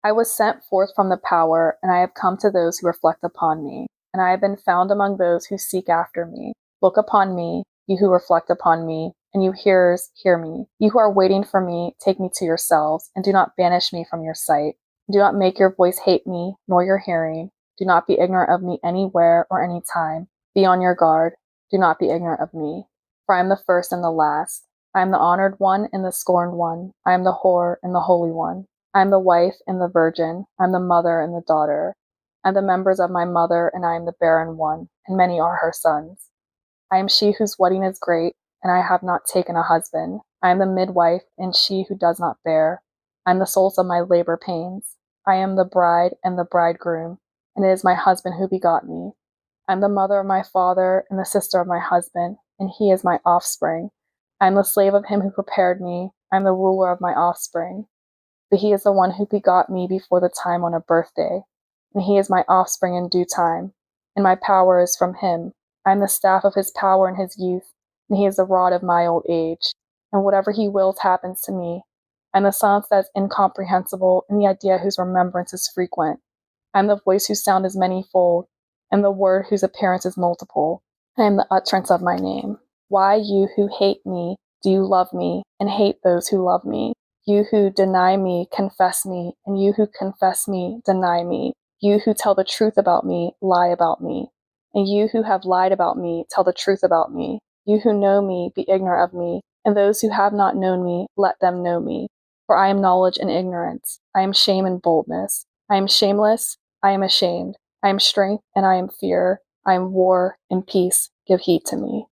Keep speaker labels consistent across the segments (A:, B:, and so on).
A: I was sent forth from the power, and I have come to those who reflect upon me, and I have been found among those who seek after me. Look upon me, you who reflect upon me, and you hearers, hear me. You who are waiting for me, take me to yourselves, and do not banish me from your sight. Do not make your voice hate me, nor your hearing. Do not be ignorant of me anywhere or any time. Be on your guard. Do not be ignorant of me. For I am the first and the last. I am the honored one and the scorned one. I am the whore and the holy one. I am the wife and the virgin. I am the mother and the daughter. I am the members of my mother, and I am the barren one, and many are her sons. I am she whose wedding is great, and I have not taken a husband. I am the midwife, and she who does not bear. I am the source of my labor pains. I am the bride and the bridegroom, and it is my husband who begot me. I am the mother of my father, and the sister of my husband, and he is my offspring. I am the slave of him who prepared me. I am the ruler of my offspring. But he is the one who begot me before the time on a birthday, and he is my offspring in due time, and my power is from him. I am the staff of his power in his youth, and he is the rod of my old age, and whatever he wills happens to me. I am the silence that is incomprehensible, and the idea whose remembrance is frequent. I am the voice whose sound is manifold, and the word whose appearance is multiple. I am the utterance of my name. Why, you who hate me, do you love me, and hate those who love me? You who deny me, confess me, and you who confess me, deny me. You who tell the truth about me, lie about me. And you who have lied about me, tell the truth about me. You who know me, be ignorant of me, and those who have not known me, let them know me. For I am knowledge and ignorance. I am shame and boldness. I am shameless, I am ashamed. I am strength, and I am fear. I am war and peace. Give heed to me.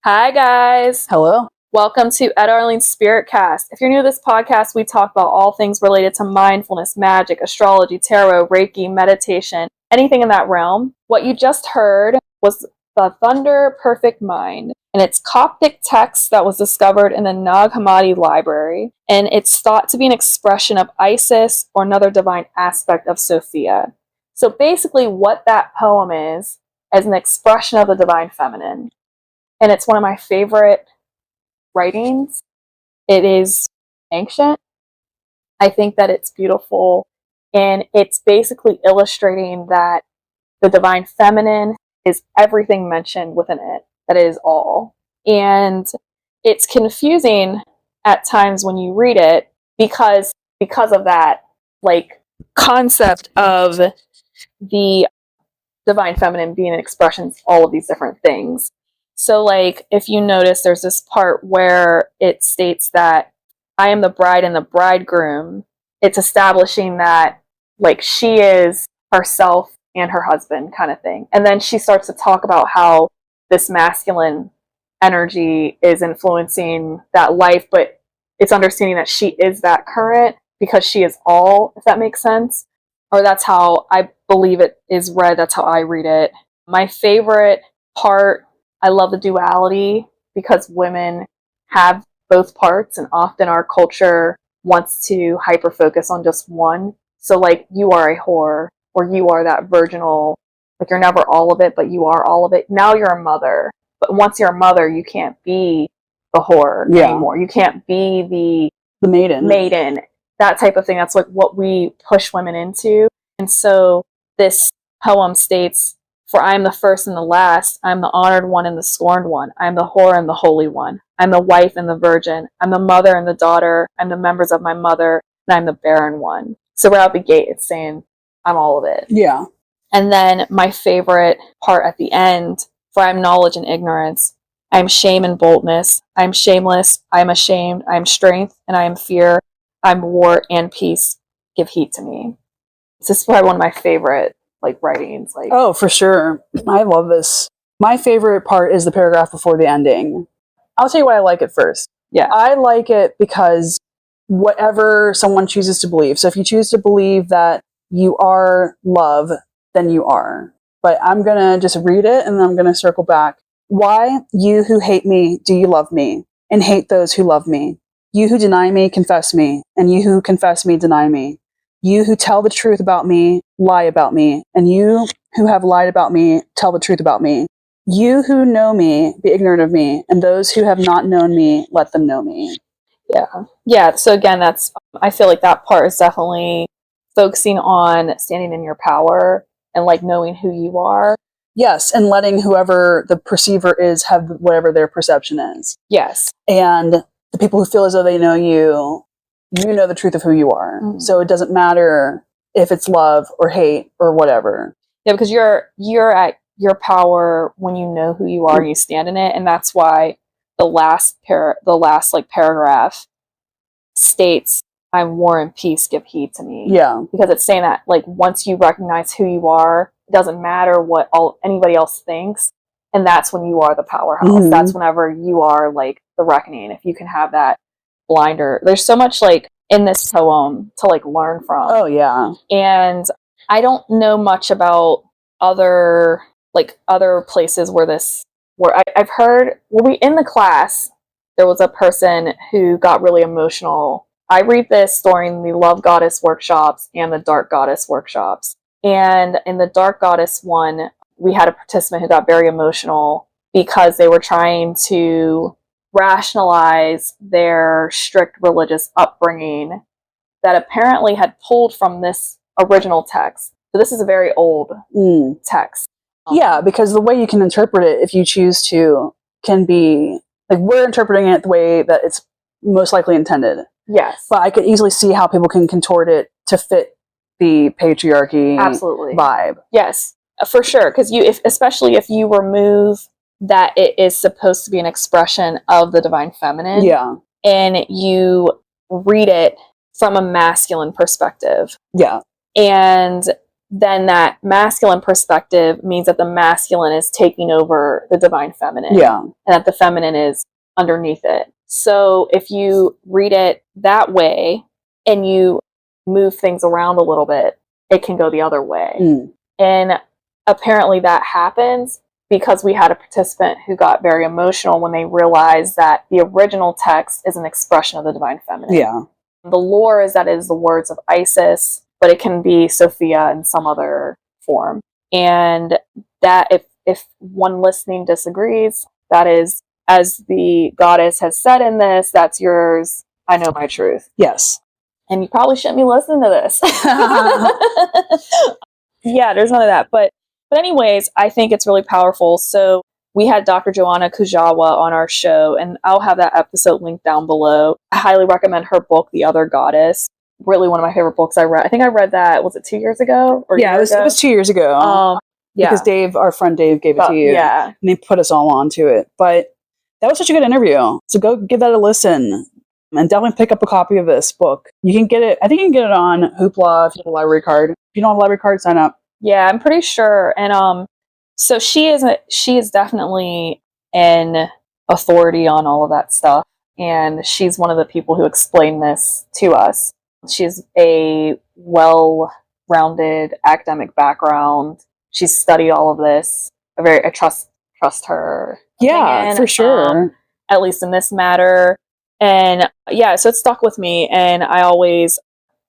A: Hi, guys.
B: Hello.
A: Welcome to Etta, Arlene's Spiritcast. If you're new to this podcast, we talk about all things related to mindfulness, magic, astrology, tarot, Reiki, meditation, anything in that realm. What you just heard was the Thunder Perfect Mind, and it's Coptic text that was discovered in the Nag Hammadi library, and it's thought to be an expression of Isis or another divine aspect of Sophia. So basically what that poem is an expression of the divine feminine. And it's one of my favorite writings. It is ancient. I think that it's beautiful. And it's basically illustrating that the divine feminine is everything mentioned within it. That it is all. And it's confusing at times when you read it because of that concept of the divine feminine being an expression of all of these different things. So, if you notice, there's this part where it states that I am the bride and the bridegroom. It's establishing that, she is herself and her husband kind of thing. And then she starts to talk about how this masculine energy is influencing that life, but it's understanding that she is that current because she is all, if that makes sense. Or that's how I believe it is read. That's how I read it. My favorite part, I love the duality because women have both parts, and often our culture wants to hyper focus on just one. So you are a whore, or you are that virginal, you're never all of it, but you are all of it. Now you're a mother, but once you're a mother, you can't be the whore anymore. You can't be the maiden, that type of thing. That's what we push women into. And so this poem states, for I am the first and the last. I am the honored one and the scorned one. I am the whore and the holy one. I am the wife and the virgin. I am the mother and the daughter. I am the members of my mother, and I am the barren one. So right out the gate, it's saying I'm all of it.
B: Yeah.
A: And then my favorite part at the end, for I am knowledge and ignorance. I am shame and boldness. I am shameless. I am ashamed. I am strength, and I am fear. I am war and peace. Give heed to me. This is probably one of my favorite writings.
B: Oh, for sure. I love this. My favorite part is the paragraph before the ending. I'll tell you why I like it first.
A: Yeah.
B: I like it because whatever someone chooses to believe. So if you choose to believe that you are love, then you are. But I'm going to just read it and then I'm going to circle back. Why, you who hate me, do you love me, and hate those who love me? You who deny me, confess me, and you who confess me, deny me. You who tell the truth about me, lie about me, and you who have lied about me, tell the truth about me. You who know me, be ignorant of me, and those who have not known me, let them know me.
A: Yeah. So again, I feel like that part is definitely focusing on standing in your power and like knowing who you are.
B: Yes, and letting whoever the perceiver is have whatever their perception is.
A: Yes.
B: And the people who feel as though they know you know the truth of who you are.
A: Mm-hmm.
B: So it doesn't matter if it's love or hate or whatever.
A: Yeah, because you're at your power when you know who you are and you stand in it, and that's why the last like paragraph states, "I'm war and peace, give heed to me."
B: Yeah,
A: because it's saying that like once you recognize who you are, it doesn't matter what anybody else thinks, and that's when you are the powerhouse.
B: Mm-hmm.
A: That's whenever you are like the reckoning. If you can have that blinder, there's so much like in this poem to like learn from.
B: Oh yeah.
A: And I don't know much about other places where I've heard, in the class, there was a person who got really emotional. I read this during the Love Goddess workshops and the Dark Goddess workshops. And in the Dark Goddess one, we had a participant who got very emotional because they were trying to rationalize their strict religious upbringing that apparently had pulled from this original text. So this is a very old text.
B: Yeah, because the way you can interpret it, if you choose to, can be like we're interpreting it the way that it's most likely intended.
A: Yes.
B: But I could easily see how people can contort it to fit the patriarchy vibe.
A: Yes, for sure. Because especially if you remove that it is supposed to be an expression of the divine feminine.
B: Yeah.
A: And you read it from a masculine perspective.
B: Yeah.
A: And then that masculine perspective means that the masculine is taking over the divine feminine.
B: Yeah.
A: And that the feminine is underneath it. So if you read it that way and you move things around a little bit, it can go the other way. And apparently that happens because we had a participant who got very emotional when they realized that the original text is an expression of the divine feminine.
B: Yeah.
A: The lore is that it is the words of Isis, but it can be Sophia in some other form. And that if one listening disagrees, that is, as the goddess has said in this, that's yours. I know my truth.
B: Yes.
A: And you probably shouldn't be listening to this. Yeah, there's none of that. But anyways, I think it's really powerful. So we had Dr. Joanna Kujawa on our show, and I'll have that episode linked down below. I highly recommend her book, The Other Goddess. Really one of my favorite books I read. I think I read that, was it 2 years ago? Or
B: yeah, it was 2 years ago.
A: Yeah.
B: Because Dave, our friend Dave, gave it to you.
A: Yeah.
B: And they put us all onto it. But that was such a good interview. So go give that a listen. And definitely pick up a copy of this book. You can get it, I think you can get it on Hoopla if you have a library card. If you don't have a library card, sign up.
A: Yeah, I'm pretty sure. And so she is definitely an authority on all of that stuff. And she's one of the people who explained this to us. She's a well-rounded academic background. She's studied all of this. I trust her.
B: Yeah,
A: opinion,
B: for sure.
A: At least in this matter. And yeah, so it stuck with me. And I always,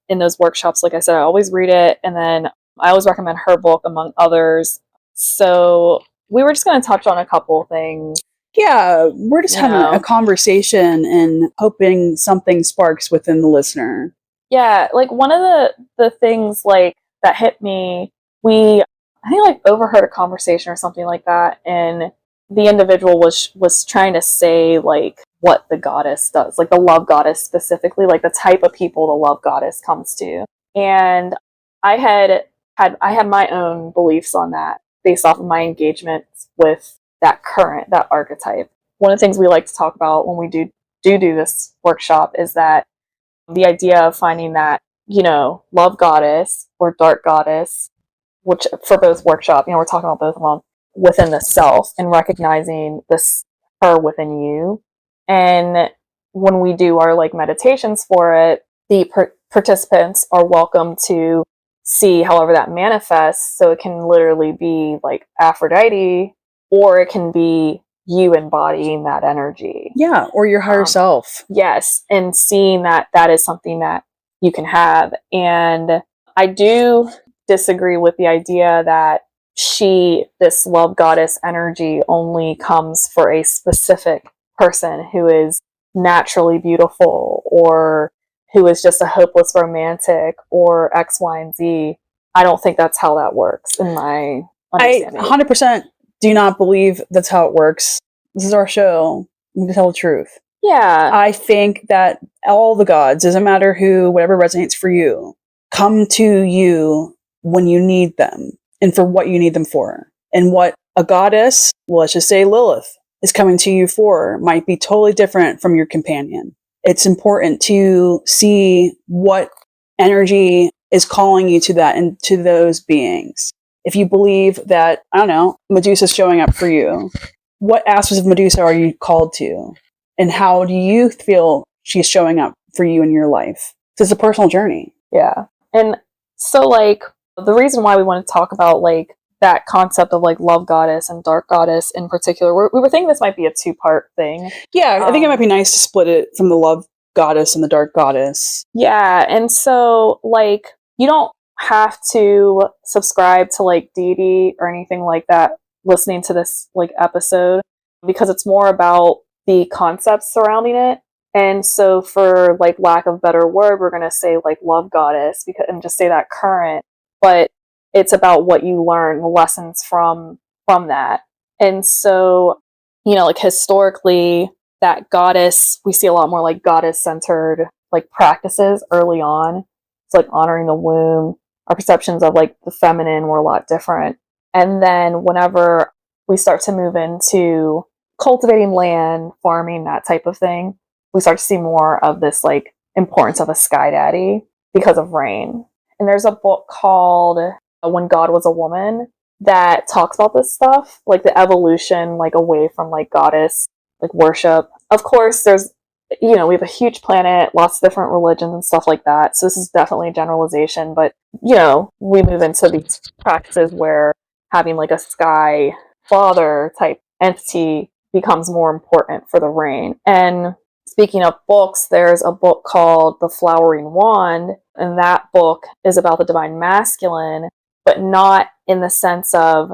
A: in those workshops, like I said, I always read it. And then I always recommend her book among others. So we were just going to touch on a couple of things.
B: Yeah, we're just having a conversation and hoping something sparks within the listener.
A: Yeah, like one of the things like that hit me, I think like overheard a conversation or something like that, and the individual was trying to say like what the goddess does, like the love goddess specifically, like the type of people the love goddess comes to. And I had my own beliefs on that based off of my engagement with that archetype. One of the things we like to talk about when we do this workshop is that the idea of finding that, love goddess or dark goddess, which for both workshop, we're talking about both of them, within the self and recognizing this her within you. And when we do our like meditations for it, the participants are welcome to see however that manifests. So it can literally be like Aphrodite, or it can be you embodying that energy.
B: Yeah, or your higher self.
A: Yes, and seeing that that is something that you can have. And I do disagree with the idea that this love goddess energy, only comes for a specific person who is naturally beautiful or who is just a hopeless romantic or X, Y, and Z. I don't think that's how that works in my understanding.
B: I 100% do not believe that's how it works. This is our show. We need to tell the truth.
A: Yeah.
B: I think that all the gods, doesn't matter who, whatever resonates for you, come to you when you need them and for what you need them for. And what a goddess, well, let's just say Lilith, is coming to you for might be totally different from your companion. It's important to see what energy is calling you to that and to those beings. If you believe that, I don't know, Medusa's showing up for you, what aspects of Medusa are you called to? And how do you feel she's showing up for you in your life? It's a personal journey.
A: Yeah. And so, like, the reason why we want to talk about, like, that concept of, like, love goddess and dark goddess in particular, we were thinking this might be a 2-part thing.
B: Yeah, I think it might be nice to split it from the love goddess and the dark goddess.
A: Yeah, and so, like, you don't have to subscribe to, like, deity or anything like that listening to this, like, episode, because it's more about the concepts surrounding it. And so, for, like, lack of a better word, we're going to say, like, love goddess, and just say that current, but it's about what you learn, the lessons from that. And so, you know, like, historically, that goddess, we see a lot more, like, goddess-centered, like, practices early on. It's, like, honoring the womb. Our perceptions of, like, the feminine were a lot different. And then whenever we start to move into cultivating land, farming, that type of thing, we start to see more of this, like, importance of a sky daddy because of rain. And there's a book called When God Was a Woman that talks about this stuff, like the evolution, like, away from, like, goddess, like, worship. Of course, there's, you know, we have a huge planet, lots of different religions and stuff like that. So this is definitely a generalization, but, you know, we move into these practices where having, like, a sky father type entity becomes more important for the rain. And speaking of books, there's a book called The Flowering Wand, and that book is about the divine masculine, but not in the sense of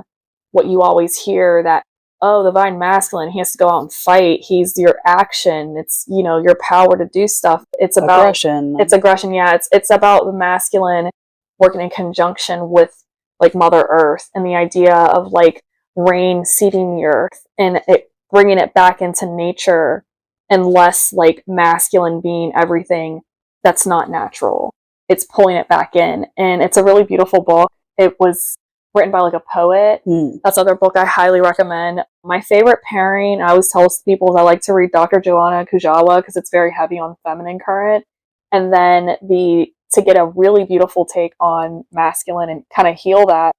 A: what you always hear that, oh, the divine masculine, he has to go out and fight. He's your action. It's, you know, your power to do stuff. It's about
B: aggression.
A: It's aggression. Yeah. It's about the masculine working in conjunction with, like, Mother Earth, and the idea of, like, rain seeding the earth and it bringing it back into nature, and less, like, masculine being everything that's not natural. It's pulling it back in. And it's a really beautiful book. It was written by, like, a poet. That's another book I highly recommend. My favorite pairing, I always tell people, is I like to read Dr. Joanna Kujawa because it's very heavy on feminine current. And then to get a really beautiful take on masculine and kind of heal that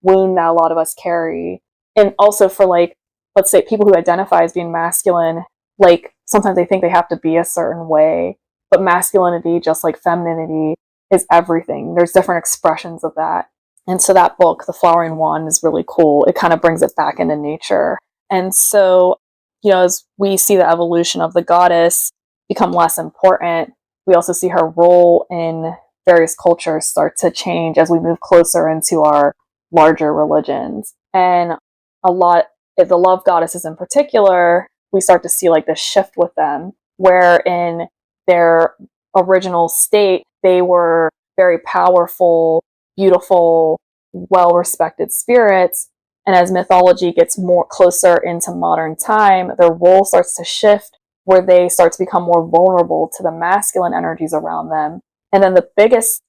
A: wound that a lot of us carry. And also for, like, let's say people who identify as being masculine, like, sometimes they think they have to be a certain way, but masculinity, just like femininity, is everything. There's different expressions of that. And so that book, The Flowering Wand, is really cool. It kind of brings it back into nature. And so, you know, as we see the evolution of the goddess become less important, we also see her role in various cultures start to change as we move closer into our larger religions. And a lot of the love goddesses in particular, we start to see, like, this shift with them, where in their original state, they were very powerful, beautiful, well-respected spirits. And as mythology gets more closer into modern time, their role starts to shift, where they start to become more vulnerable to the masculine energies around them. And then the biggest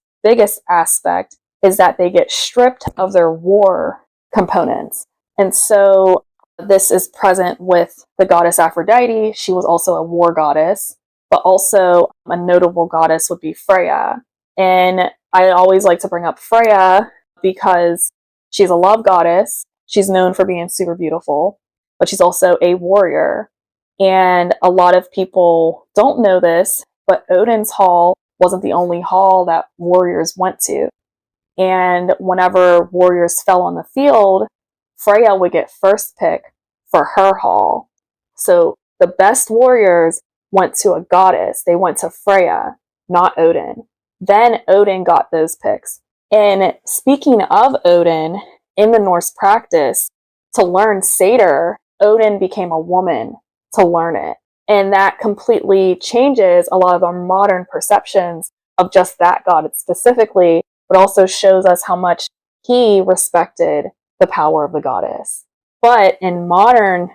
A: aspect is that they get stripped of their war components. And so this is present with the goddess Aphrodite. She was also a war goddess, but also a notable goddess would be Freya. And I always like to bring up Freya because she's a love goddess. She's known for being super beautiful, but she's also a warrior. And a lot of people don't know this, but Odin's Hall wasn't the only hall that warriors went to. And whenever warriors fell on the field, Freya would get first pick for her hall. So the best warriors went to a goddess. They went to Freya, not Odin. Then Odin got those picks. And speaking of Odin, in the Norse practice, to learn satyr, Odin became a woman to learn it. And that completely changes a lot of our modern perceptions of just that god specifically, but also shows us how much he respected the power of the goddess. But in modern,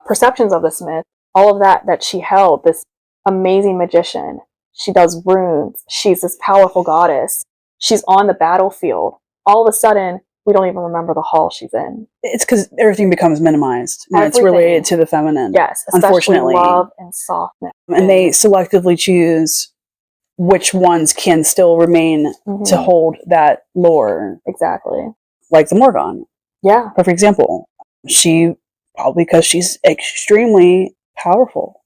A: perceptions of this myth, all of that she held, this amazing magician, she does runes, she's this powerful goddess, she's on the battlefield. All of a sudden, we don't even remember the hall she's in.
B: It's because everything becomes minimized when it's related to the feminine.
A: Yes,
B: unfortunately.
A: Love and softness.
B: And they selectively choose which ones can still remain to hold that lore.
A: Exactly.
B: Like the Morgon.
A: Yeah.
B: Perfect example. She, probably because she's extremely powerful.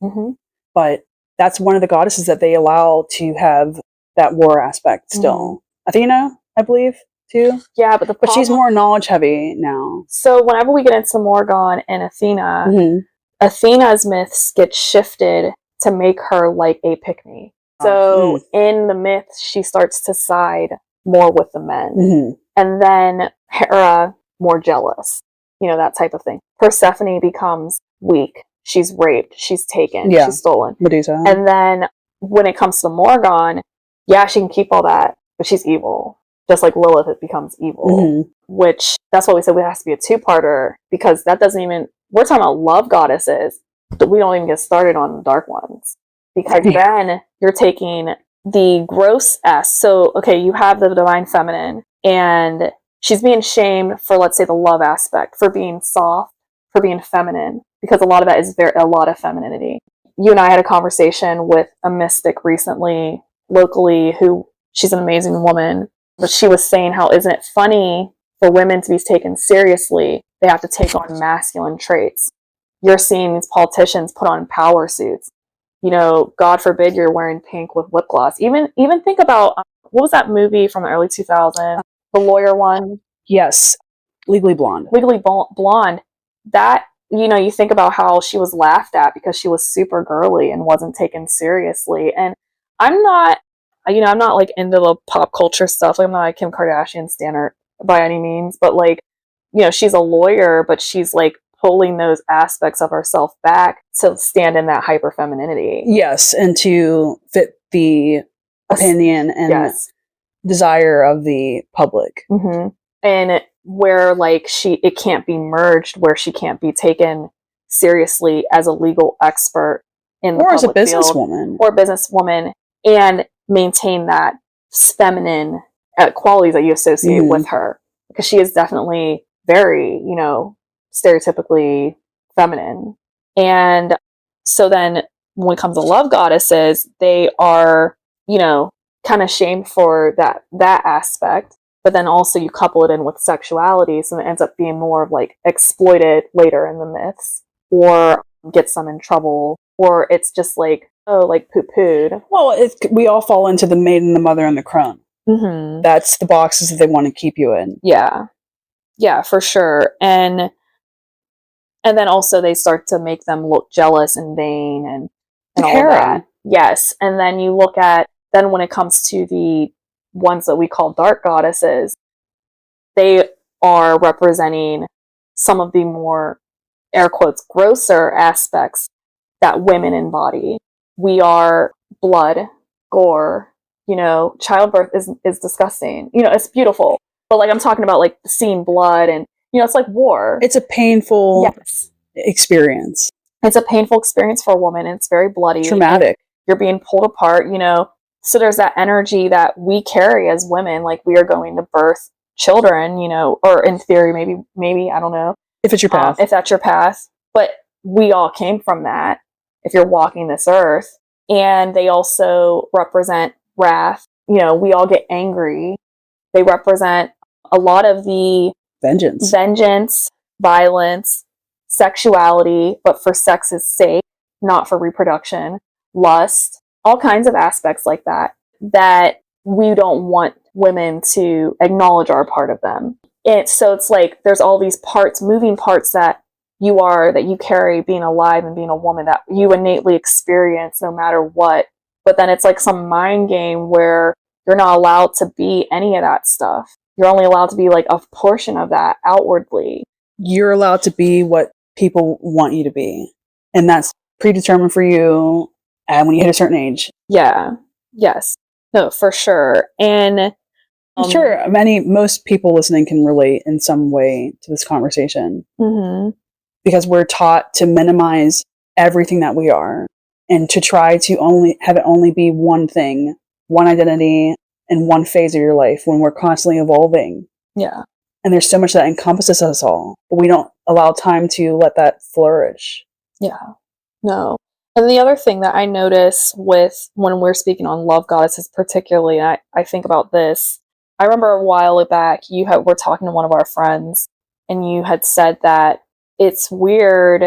B: But that's one of the goddesses that they allow to have that war aspect still. Athena, I believe, too.
A: Yeah, but
B: she's more knowledge heavy now.
A: So whenever we get into Morgon and Athena, Athena's myths get shifted to make her like a pick-me. So in the myths, she starts to side more with the men. And then Hera, more jealous. That type of thing. Persephone becomes weak. She's raped. She's taken.
B: Yeah.
A: She's stolen.
B: Medusa.
A: And then when it comes to Morgon, yeah, she can keep all that, but she's evil. Just like Lilith, it becomes evil. Which, that's why we said it has to be a two-parter, because that doesn't even, we're talking about love goddesses, but we don't even get started on the dark ones. Because then you're taking the gross so, okay, you have the divine feminine, and she's being shamed for, let's say, the love aspect, for being soft, for being feminine, because a lot of that is a lot of femininity. You and I had a conversation with a mystic recently, locally, she's an amazing woman, but she was saying how isn't it funny for women to be taken seriously, they have to take on masculine traits. You're seeing these politicians put on power suits. God forbid you're wearing pink with lip gloss. Even think about, what was that movie from the early 2000s? The lawyer one?
B: Yes. Legally Blonde.
A: Legally Blonde. That, you think about how she was laughed at because she was super girly and wasn't taken seriously. And I'm not like into the pop culture stuff. Like, I'm not a Kim Kardashian stan by any means, but like, she's a lawyer, but she's like pulling those aspects of herself back to stand in that hyper femininity.
B: Yes, and to fit the opinion and desire of the public.
A: And where like it can't be merged, where she can't be taken seriously as a legal expert in the
B: public
A: field, or a businesswoman, and maintain that feminine qualities that you associate with her, because she is definitely very, stereotypically feminine. And so then when it comes to love goddesses, they are, kind of shamed for that aspect, but then also you couple it in with sexuality, so it ends up being more of like exploited later in the myths, or gets them in trouble, or it's just like, like poo-pooed.
B: Well, we all fall into the maiden, the mother, and the crone. That's the boxes that they want to keep you in.
A: Yeah, for sure. And then also they start to make them look jealous and vain and all that. Yes. And then you look at, then when it comes to the ones that we call dark goddesses, they are representing some of the more, air quotes, grosser aspects that women embody. We are blood, gore, childbirth is disgusting. It's beautiful. But like, I'm talking about like seeing blood and, it's like war.
B: It's a painful experience.
A: It's a painful experience for a woman. And it's very bloody.
B: Traumatic.
A: You're being pulled apart, So there's that energy that we carry as women. Like, we are going to birth children, or in theory, maybe, I don't know.
B: If it's your path.
A: If that's your path. But we all came from that, if you're walking this earth. And they also represent wrath. We all get angry. They represent a lot of the vengeance, violence, sexuality, but for sex's sake, not for reproduction, lust, all kinds of aspects like that we don't want women to acknowledge are part of them. So it's like there's all these moving parts that you are, that you carry being alive and being a woman, that you innately experience no matter what. But then it's like some mind game where you're not allowed to be any of that stuff. You're only allowed to be like a portion of that outwardly.
B: You're allowed to be what people want you to be. And that's predetermined for you when you hit a certain age.
A: Yeah. Yes. No, for sure. And
B: I'm sure most people listening can relate in some way to this conversation.
A: Mm-hmm.
B: Because we're taught to minimize everything that we are and to try to only have it only be one thing, one identity, and one phase of your life when we're constantly evolving.
A: Yeah.
B: And there's so much that encompasses us all, but we don't allow time to let that flourish.
A: Yeah. No. And the other thing that I notice with when we're speaking on love goddesses particularly, and I think about this, I remember a while back we're talking to one of our friends, and you had said that it's weird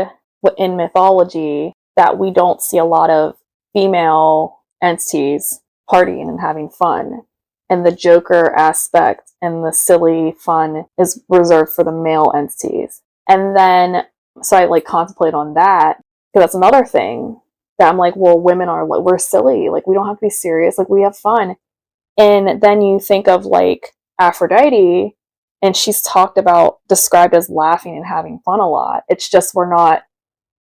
A: in mythology that we don't see a lot of female entities partying and having fun. And the Joker aspect and the silly fun is reserved for the male entities. And then, so I like contemplate on that, because that's another thing that I'm like, well, women are like, we're silly. Like, we don't have to be serious. Like, we have fun. And then you think of like Aphrodite, and she's described as laughing and having fun a lot. It's just,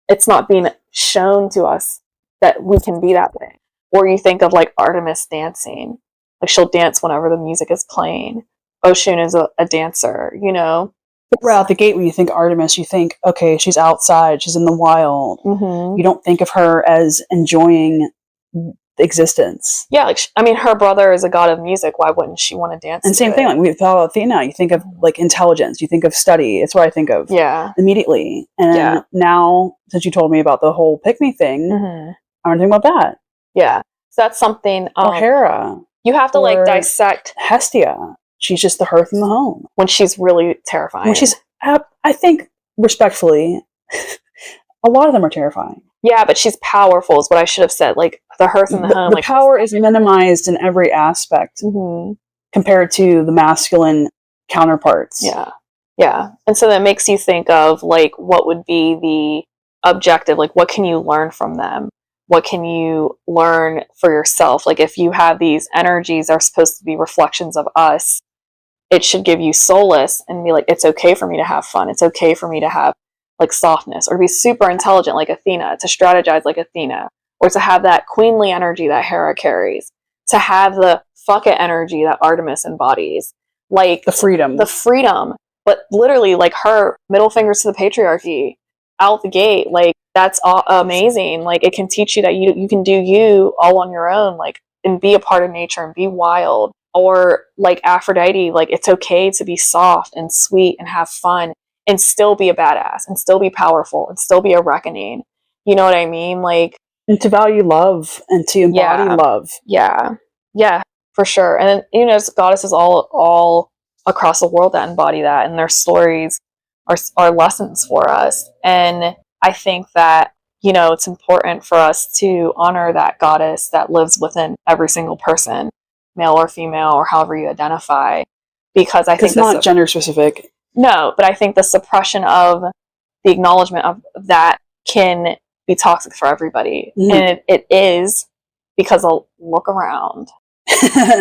A: it's not being shown to us that we can be that way. Or you think of like Artemis dancing. Like, she'll dance whenever the music is playing. Oshun is a dancer, you know?
B: Right out the gate, when you think Artemis, you think, okay, she's outside, she's in the wild.
A: Mm-hmm.
B: You don't think of her as enjoying existence.
A: Yeah, like, I mean, her brother is a god of music. Why wouldn't she want to dance?
B: And same thing, like we thought about Athena, you think of like intelligence, you think of study. It's what I think of immediately. And now, since you told me about the whole pick-me thing, I want to think about that.
A: Yeah, so that's something.
B: Or Hera.
A: You have to like dissect
B: Hestia. She's just the hearth in the home.
A: When she's really terrifying.
B: When she's, I think, respectfully, a lot of them are terrifying.
A: Yeah, but she's powerful is what I should have said. Like, the hearth in the home.
B: The power is minimized in every aspect compared to the masculine counterparts.
A: Yeah. Yeah. And so that makes you think of, like, what would be the objective? Like, what can you learn from them? What can you learn for yourself? Like, if you have these energies that are supposed to be reflections of us, it should give you solace and be like, it's okay for me to have fun. It's okay for me to have like softness, or be super intelligent like Athena, to strategize like Athena, or to have that queenly energy that Hera carries, to have the fuck it energy that Artemis embodies, like the freedom, but literally like her middle fingers to the patriarchy out the gate. Like, that's amazing. Like, it can teach you that you can do you all on your own, like, and be a part of nature and be wild. Or like Aphrodite, like, it's okay to be soft and sweet and have fun and still be a badass and still be powerful and still be a reckoning. You know what I mean? Like,
B: and to value love and to embody love.
A: Yeah. Yeah, for sure. And then, you know, there's goddesses all across the world that embody that, and their stories are lessons for us. And I think that, you know, it's important for us to honor that goddess that lives within every single person, male or female, or however you identify, because I think
B: it's not gender specific.
A: No, but I think the suppression of the acknowledgement of that can be toxic for everybody. And it is, because look around.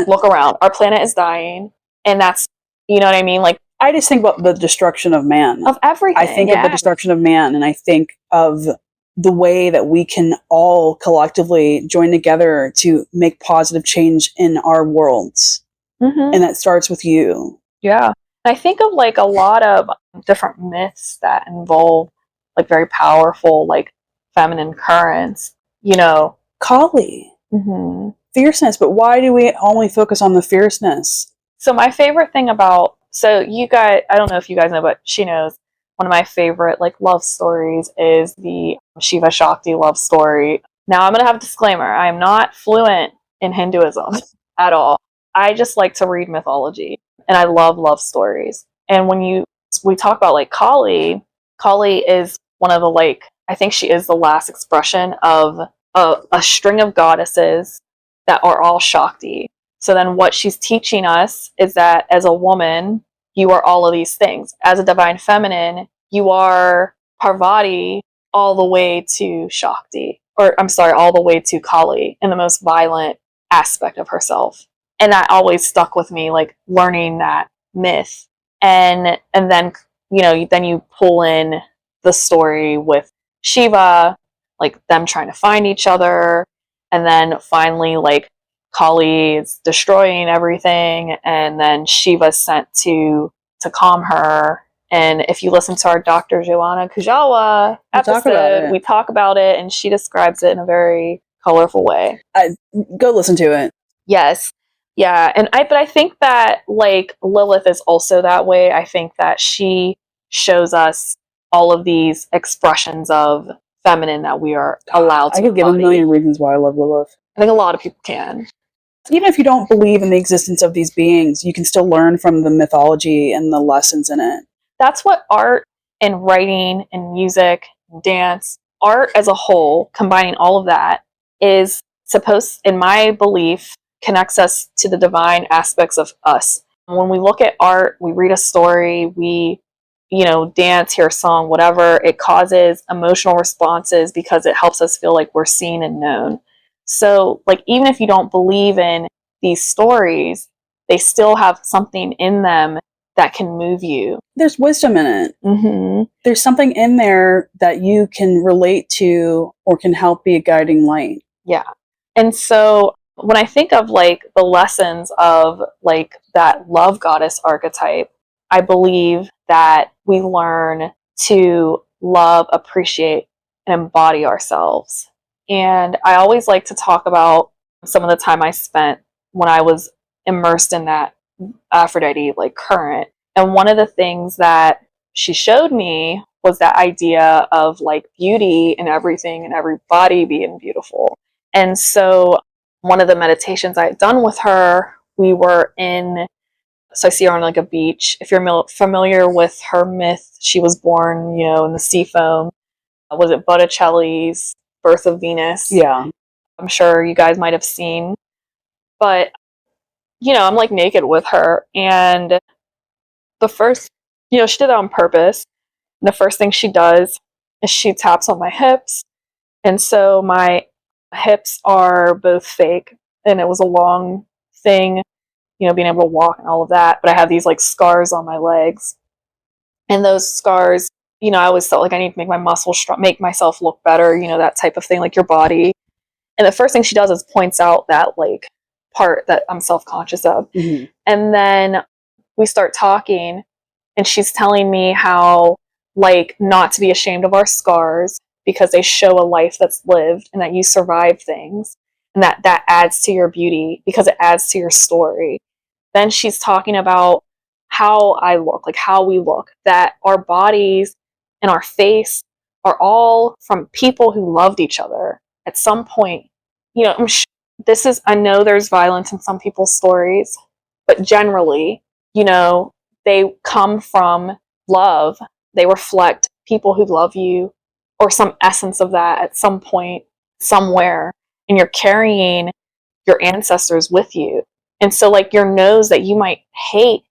A: Look around. Our planet is dying, and that's, you know what I mean? Like,
B: I just think about the destruction of man.
A: Of everything.
B: I think of the destruction of man, and I think of the way that we can all collectively join together to make positive change in our worlds. And that starts with you.
A: Yeah. I think of like a lot of different myths that involve like very powerful, like feminine currents, you know.
B: Kali. Fierceness, but why do we only focus on the fierceness?
A: So my favorite thing about, so you guys, I don't know if you guys know, but she knows, one of my favorite like love stories is the Shiva Shakti love story. Now I'm going to have a disclaimer. I am not fluent in Hinduism at all. I just like to read mythology, and I love love stories. And when we talk about like Kali is one of the, like, I think she is the last expression of a string of goddesses that are all Shakti. So then what she's teaching us is that as a woman, you are all of these things. As a divine feminine, you are Parvati all the way to Shakti, or I'm sorry, all the way to Kali in the most violent aspect of herself. And that always stuck with me, like learning that myth. And then, then you pull in the story with Shiva, like them trying to find each other. And then finally, like Kali is destroying everything. And then Shiva's sent to calm her. And if you listen to our Dr. Joanna Kujawa episode, we talk about it, and she describes it in a very colorful way.
B: Go listen to it.
A: Yes. Yeah. But I think that like Lilith is also that way. I think that she shows us all of these expressions of feminine that we are allowed to
B: I could give a million reasons why I love Lilith.
A: I think a lot of people can.
B: Even if you don't believe in the existence of these beings, you can still learn from the mythology and the lessons in it.
A: That's what art and writing and music and dance, art as a whole, combining all of that, is supposed, in my belief, connects us to the divine aspects of us. When we look at art, we read a story, we, dance, hear a song, whatever, it causes emotional responses because it helps us feel like we're seen and known. So, like, even if you don't believe in these stories, they still have something in them that can move you.
B: There's wisdom in it.
A: Mm-hmm.
B: There's something in there that you can relate to or can help be a guiding light.
A: Yeah. And so when I think of like the lessons of like that love goddess archetype, I believe that we learn to love, appreciate, and embody ourselves. And I always like to talk about some of the time I spent when I was immersed in that Aphrodite like current. And one of the things that she showed me was that idea of like beauty and everything and everybody being beautiful. And so one of the meditations I had done with her, so I see her on like a beach. If you're familiar with her myth, she was born, in the sea foam. Was it Botticelli's Birth of Venus?
B: Yeah.
A: I'm sure you guys might have seen. But, I'm like naked with her. And the first, she did that on purpose. And the first thing she does is she taps on my hips. And so my hips are both fake. And it was a long thing, being able to walk and all of that. But I have these like scars on my legs. And those scars, I always felt like I need to make my muscles strong, make myself look better, that type of thing, like your body. And the first thing she does is points out that like part that I'm self-conscious of.
B: Mm-hmm.
A: And then we start talking, and she's telling me how like not to be ashamed of our scars because they show a life that's lived and that you survive things, and that adds to your beauty because it adds to your story. Then she's talking about how I look, like how we look, that our bodies and our face are all from people who loved each other at some point. I know there's violence in some people's stories, but generally, they come from love. They reflect people who love you or some essence of that at some point, somewhere, and you're carrying your ancestors with you. And so like your nose that you might hate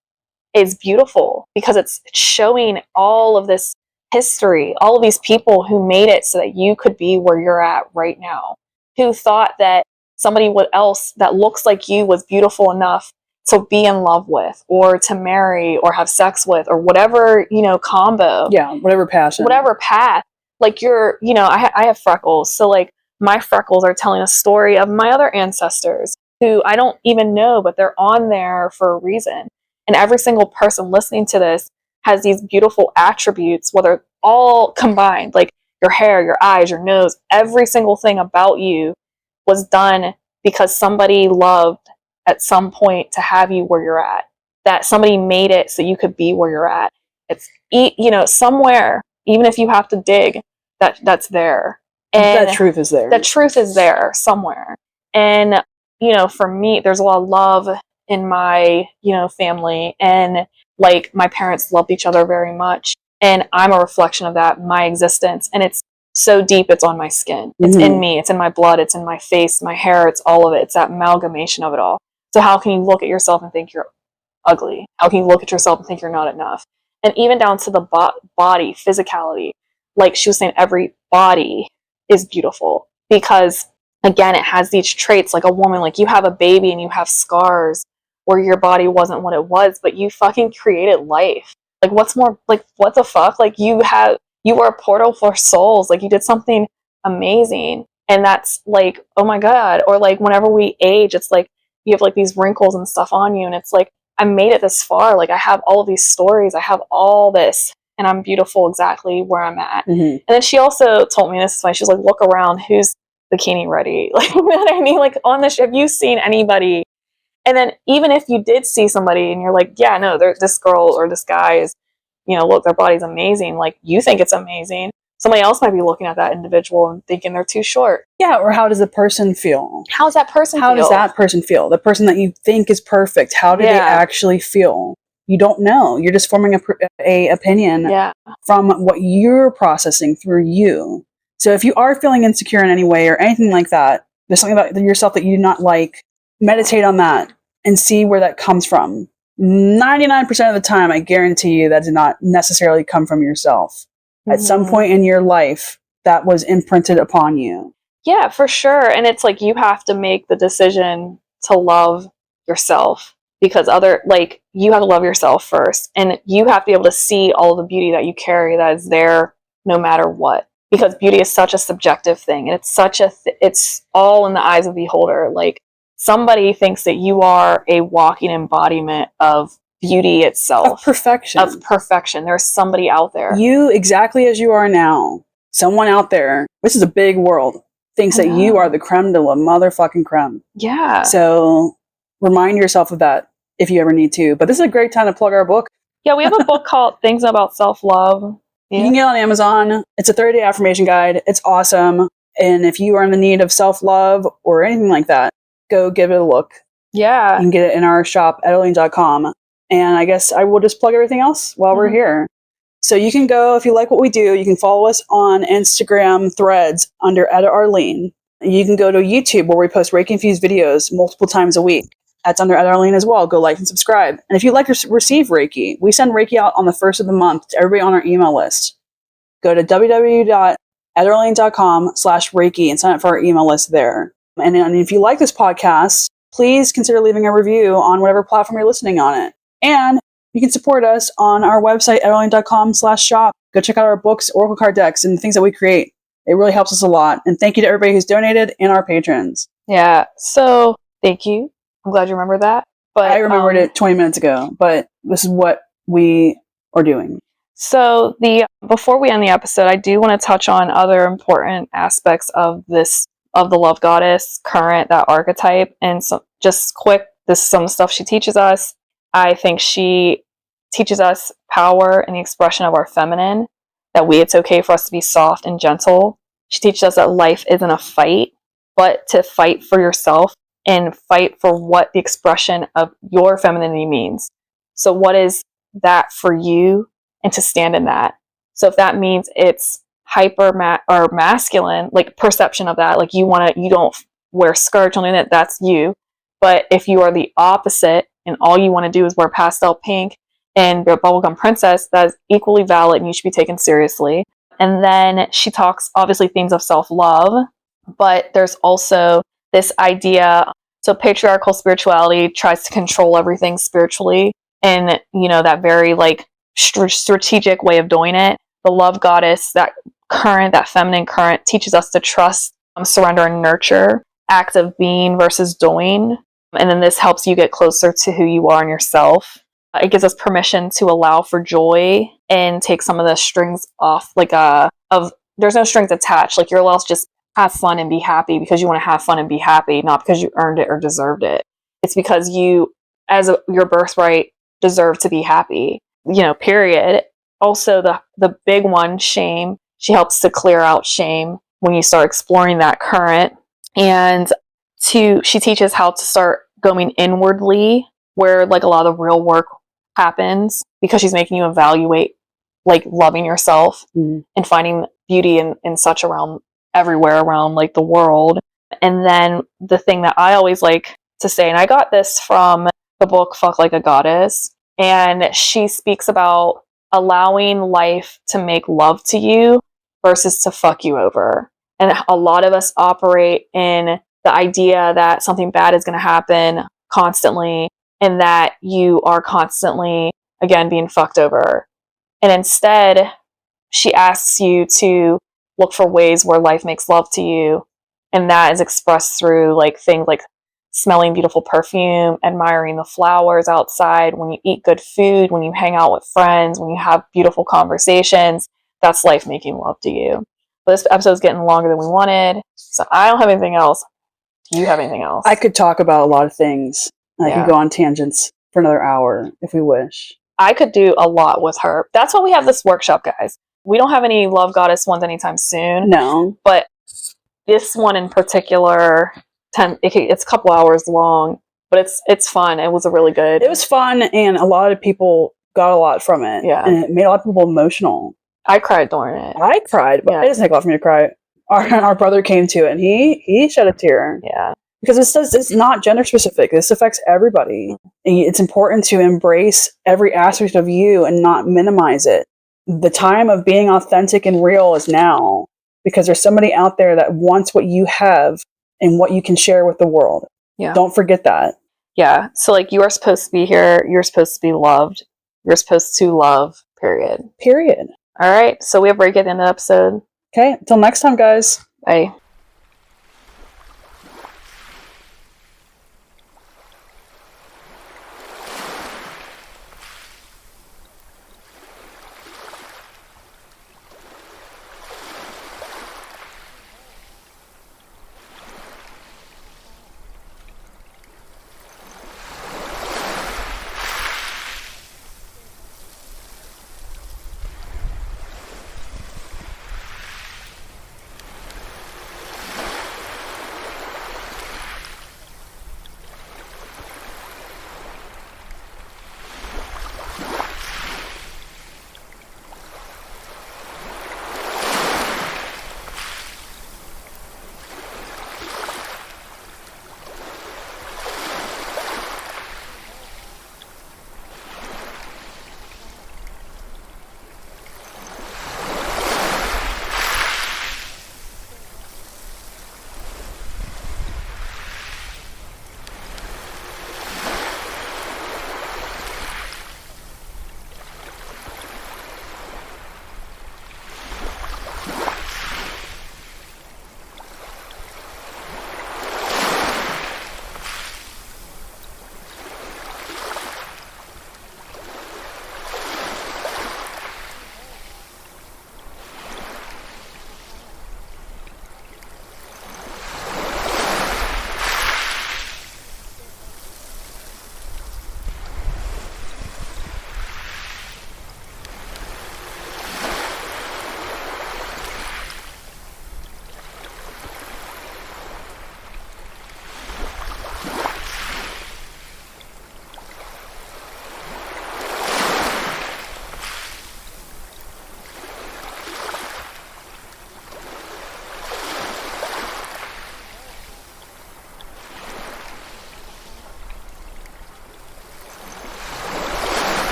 A: is beautiful because it's showing all of this history, all of these people who made it so that you could be where you're at right now, who thought that somebody else that looks like you was beautiful enough to be in love with or to marry or have sex with or whatever, combo.
B: Yeah, whatever passion.
A: Whatever path. Like I have freckles. So like my freckles are telling a story of my other ancestors who I don't even know, but they're on there for a reason. And every single person listening to this has these beautiful attributes, whether all combined, like your hair, your eyes, your nose, every single thing about you was done because somebody loved at some point to have you where you're at. That somebody made it so you could be where you're at. It's, somewhere, even if you have to dig, that's there. And
B: that truth is there.
A: That truth is there somewhere. And, for me, there's a lot of love in my, family, and like my parents loved each other very much. And I'm a reflection of that, my existence. And it's so deep, it's on my skin. It's in me, it's in my blood, it's in my face, my hair, it's all of it. It's that amalgamation of it all. So how can you look at yourself and think you're ugly? How can you look at yourself and think you're not enough? And even down to the body, physicality. like she was saying, every body is beautiful because, again, it has these traits. Like a woman, like you have a baby and you have scars where your body wasn't what it was, but you fucking created life. Like what's more, like what the fuck? Like you were a portal for souls. Like you did something amazing. And that's like, oh my God. Or like whenever we age, it's like you have like these wrinkles and stuff on you. And it's like, I made it this far. Like I have all of these stories. I have all this and I'm beautiful exactly where I'm at.
B: Mm-hmm.
A: And then she also told me this is why she was like, look around, who's bikini ready? Like, you know what I mean? Like on the ship, have you seen anybody? And then even if you did see somebody and you're like, yeah, no, this girl or this guy is, you know, look, their body's amazing. Like you think it's amazing. Somebody else might be looking at that individual and thinking they're too short.
B: Yeah, or how does the person feel?
A: How does that person feel?
B: How does that person feel? The person that you think is perfect, how do they actually feel? You don't know. You're just forming a opinion from what you're processing through you. So if you are feeling insecure in any way or anything like that, there's something about yourself that you do not like, meditate on that and see where that comes from. 99% of the time, I guarantee you that did not necessarily come from yourself. At some point in your life, that was imprinted upon you.
A: Yeah, for sure. And it's like you have to make the decision to love yourself because you have to love yourself first. And you have to be able to see all the beauty that you carry that is there no matter what. Because beauty is such a subjective thing. And it's it's all in the eyes of the beholder. Like somebody thinks that you are a walking embodiment of beauty itself. Of perfection. There's somebody out there.
B: You, exactly as you are now, someone out there, this is a big world, thinks that you are the creme de la motherfucking creme.
A: Yeah.
B: So remind yourself of that if you ever need to. But this is a great time to plug our book.
A: Yeah, we have a book called Things About Self-Love. Yeah.
B: You can get it on Amazon. It's a 30-day affirmation guide. It's awesome. And if you are in the need of self-love or anything like that, go give it a look.
A: Yeah.
B: You can get it in our shop at Arlene.com. And I guess I will just plug everything else while we're here. So you can go, if you like what we do, you can follow us on Instagram threads under Etta Arlene. You can go to YouTube where we post Reiki-infused videos multiple times a week. That's under Etta Arlene as well. Go like and subscribe. And if you'd like to receive Reiki, we send Reiki out on the first of the month to everybody on our email list. Go to www.ettarlene.com/Reiki and sign up for our email list there. And if you like this podcast, please consider leaving a review on whatever platform you're listening on it. And you can support us on our website, ettarlene.com/shop. Go check out our books, oracle card decks, and the things that we create. It really helps us a lot. And thank you to everybody who's donated and our patrons.
A: Yeah. So thank you. I'm glad you remember that. But
B: I remembered it 20 minutes ago, but this is what we are doing.
A: So before we end the episode, I do want to touch on other important aspects of the love goddess current, that archetype. And so just quick, this is some stuff she teaches us. I think she teaches us power and the expression of our feminine, that it's okay for us to be soft and gentle. She teaches us that life isn't a fight, but to fight for yourself and fight for what the expression of your femininity means. So what is that for you, and to stand in that. So if that means it's or masculine, like perception of that, like you don't wear skirts, something that's you. But if you are the opposite and all you want to do is wear pastel pink and be a bubblegum princess, that is equally valid and you should be taken seriously. And then she talks, obviously, themes of self-love, but there's also this idea, so patriarchal spirituality tries to control everything spiritually, and that very like strategic way of doing it. The love goddess, that feminine current, teaches us to trust, surrender, and nurture, acts of being versus doing. And then this helps you get closer to who you are and yourself. It gives us permission to allow for joy and take some of the strings off, there's no strings attached. Like you're allowed to just have fun and be happy because you want to have fun and be happy, not because you earned it or deserved it. It's because you, your birthright, deserve to be happy, period. Also, the big one, shame. She helps to clear out shame when you start exploring that current. And she teaches how to start going inwardly, where like a lot of real work happens, because she's making you evaluate like loving yourself and finding beauty in such everywhere around like the world. And then the thing that I always like to say, and I got this from the book Fuck Like a Goddess, and she speaks about allowing life to make love to you versus to fuck you over. And a lot of us operate in the idea that something bad is going to happen constantly and that you are constantly, again, being fucked over. And instead, she asks you to look for ways where life makes love to you. And that is expressed through like things like smelling beautiful perfume, admiring the flowers outside, when you eat good food, when you hang out with friends, when you have beautiful conversations. That's life making love to you. But this episode's getting longer than we wanted, so I don't have anything else. Do you have anything else?
B: I could talk about a lot of things. I could go on tangents for another hour if we wish.
A: I could do a lot with her. That's why we have this workshop, guys. We don't have any Love Goddess ones anytime soon.
B: No.
A: But this one in particular, it's a couple hours long, but it's fun. It was a really good.
B: It was fun, and a lot of people got a lot from it.
A: Yeah.
B: And it made a lot of people emotional.
A: I cried during it.
B: I cried, but it doesn't take a lot for me to cry. Our brother came to it, and he shed a tear.
A: Yeah.
B: Because it's not gender specific. This affects everybody. And it's important to embrace every aspect of you and not minimize it. The time of being authentic and real is now, because there's somebody out there that wants what you have and what you can share with the world.
A: Yeah.
B: Don't forget that.
A: Yeah. So like, you are supposed to be here. You're supposed to be loved. You're supposed to love, period.
B: Period.
A: All right. So we have a break at the end of the episode.
B: Okay. Until next time, guys.
A: Bye.